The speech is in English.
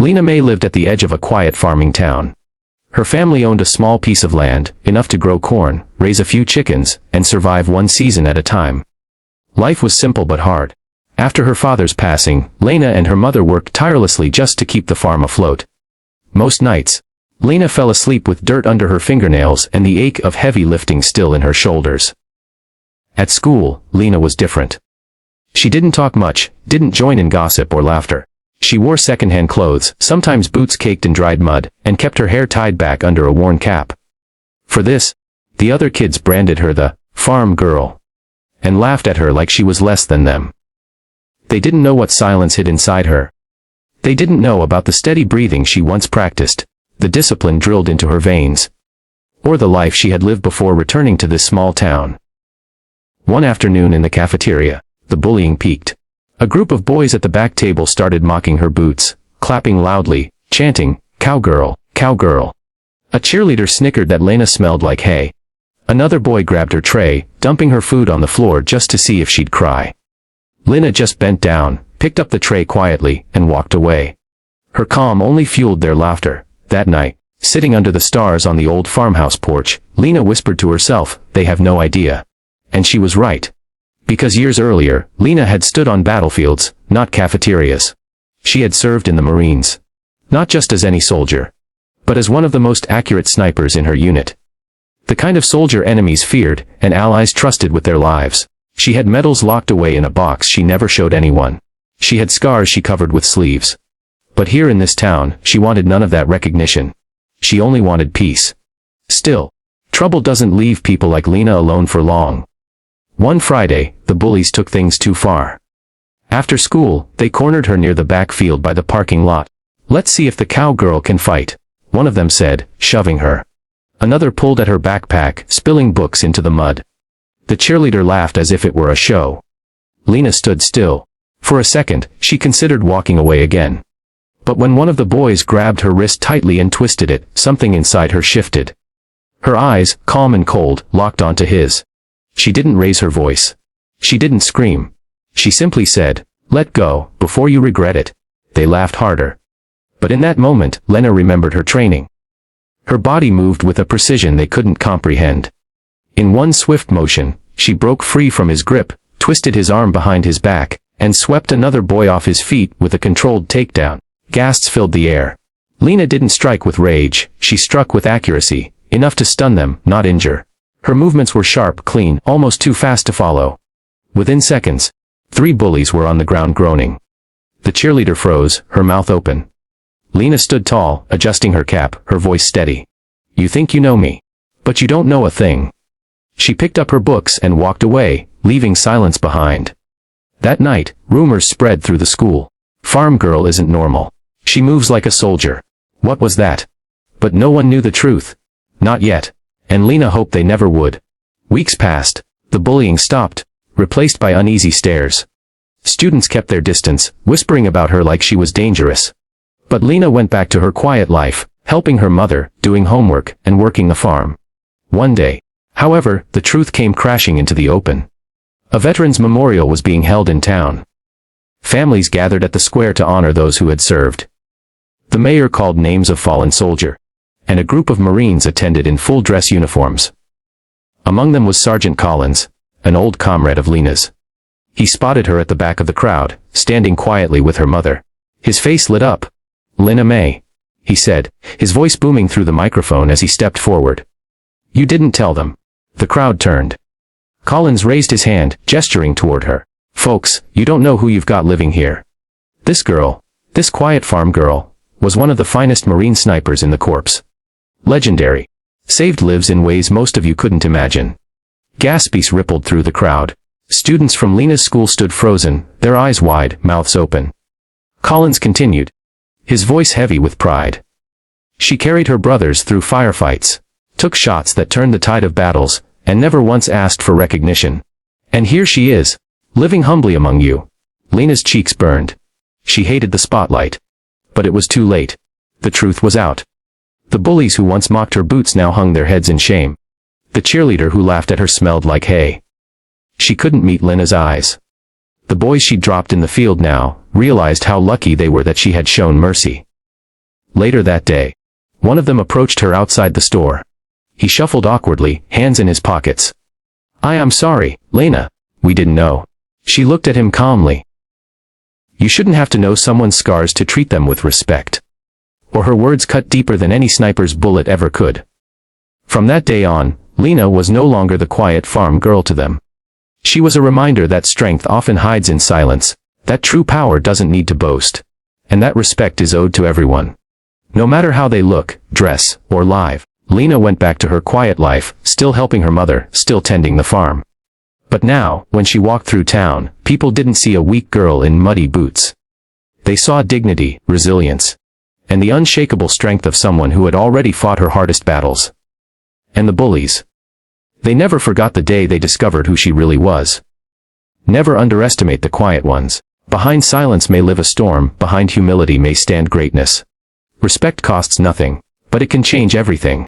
Lena May lived at the edge of a quiet farming town. Her family owned a small piece of land, enough to grow corn, raise a few chickens, and survive one season at a time. Life was simple but hard. After her father's passing, Lena and her mother worked tirelessly just to keep the farm afloat. Most nights, Lena fell asleep with dirt under her fingernails and the ache of heavy lifting still in her shoulders. At school, Lena was different. She didn't talk much, didn't join in gossip or laughter. She wore second-hand clothes, sometimes boots caked in dried mud, and kept her hair tied back under a worn cap. For this, the other kids branded her the farm girl, and laughed at her like she was less than them. They didn't know what silence hid inside her. They didn't know about the steady breathing she once practiced, the discipline drilled into her veins, or the life she had lived before returning to this small town. One afternoon in the cafeteria, the bullying peaked. A group of boys at the back table started mocking her boots, clapping loudly, chanting, "Cowgirl, cowgirl." A cheerleader snickered that Lena smelled like hay. Another boy grabbed her tray, dumping her food on the floor just to see if she'd cry. Lena just bent down, picked up the tray quietly, and walked away. Her calm only fueled their laughter. That night, sitting under the stars on the old farmhouse porch, Lena whispered to herself, "They have no idea." And she was right. Because years earlier, Lena had stood on battlefields, not cafeterias. She had served in the Marines. Not just as any soldier, but as one of the most accurate snipers in her unit. The kind of soldier enemies feared, and allies trusted with their lives. She had medals locked away in a box she never showed anyone. She had scars she covered with sleeves. But here in this town, she wanted none of that recognition. She only wanted peace. Still, trouble doesn't leave people like Lena alone for long. One Friday, the bullies took things too far. After school, they cornered her near the backfield by the parking lot. "Let's see if the cowgirl can fight," one of them said, shoving her. Another pulled at her backpack, spilling books into the mud. The cheerleader laughed as if it were a show. Lena stood still. For a second, she considered walking away again. But when one of the boys grabbed her wrist tightly and twisted it, something inside her shifted. Her eyes, calm and cold, locked onto his. She didn't raise her voice. She didn't scream. She simply said, "Let go, before you regret it." They laughed harder. But in that moment, Lena remembered her training. Her body moved with a precision they couldn't comprehend. In one swift motion, she broke free from his grip, twisted his arm behind his back, and swept another boy off his feet with a controlled takedown. Gasps filled the air. Lena didn't strike with rage, she struck with accuracy, enough to stun them, not injure. Her movements were sharp, clean, almost too fast to follow. Within seconds, 3 bullies were on the ground groaning. The cheerleader froze, her mouth open. Lena stood tall, adjusting her cap, her voice steady. "You think you know me, but you don't know a thing." She picked up her books and walked away, leaving silence behind. That night, rumors spread through the school. "Farm girl isn't normal. She moves like a soldier." What was that? But no one knew the truth. Not yet. And Lena hoped they never would. Weeks passed. The bullying stopped, replaced by uneasy stares. Students kept their distance, whispering about her like she was dangerous. But Lena went back to her quiet life, helping her mother, doing homework, and working the farm. One day, however, the truth came crashing into the open. A veterans' memorial was being held in town. Families gathered at the square to honor those who had served. The mayor called names of fallen soldiers, and a group of Marines attended in full dress uniforms. Among them was Sergeant Collins, an old comrade of Lena's. He spotted her at the back of the crowd, standing quietly with her mother. His face lit up. "Lena May," he said, his voice booming through the microphone as he stepped forward. "You didn't tell them." The crowd turned. Collins raised his hand, gesturing toward her. "Folks, you don't know who you've got living here. This girl, this quiet farm girl, was one of the finest Marine snipers in the corps. Legendary. Saved lives in ways most of you couldn't imagine." Gasps rippled through the crowd. Students from Lena's school stood frozen, their eyes wide, mouths open. Collins continued, his voice heavy with pride. "She carried her brothers through firefights, took shots that turned the tide of battles, and never once asked for recognition. And here she is, living humbly among you." Lena's cheeks burned. She hated the spotlight. But it was too late. The truth was out. The bullies who once mocked her boots now hung their heads in shame. The cheerleader who laughed at her smelled like hay. She couldn't meet Lena's eyes. The boys she dropped in the field now realized how lucky they were that she had shown mercy. Later that day, one of them approached her outside the store. He shuffled awkwardly, hands in his pockets. I'm sorry, Lena. We didn't know. She looked at him calmly. You shouldn't have to know someone's scars to treat them with respect. Or her words cut deeper than any sniper's bullet ever could. From that day on, Lena was no longer the quiet farm girl to them. She was a reminder that strength often hides in silence, that true power doesn't need to boast, and that respect is owed to everyone. No matter how they look, dress, or live, Lena went back to her quiet life, still helping her mother, still tending the farm. But now, when she walked through town, people didn't see a weak girl in muddy boots. They saw dignity, resilience, and the unshakable strength of someone who had already fought her hardest battles. And the bullies. They never forgot the day they discovered who she really was. Never underestimate the quiet ones. Behind silence may live a storm, behind humility may stand greatness. Respect costs nothing, but it can change everything.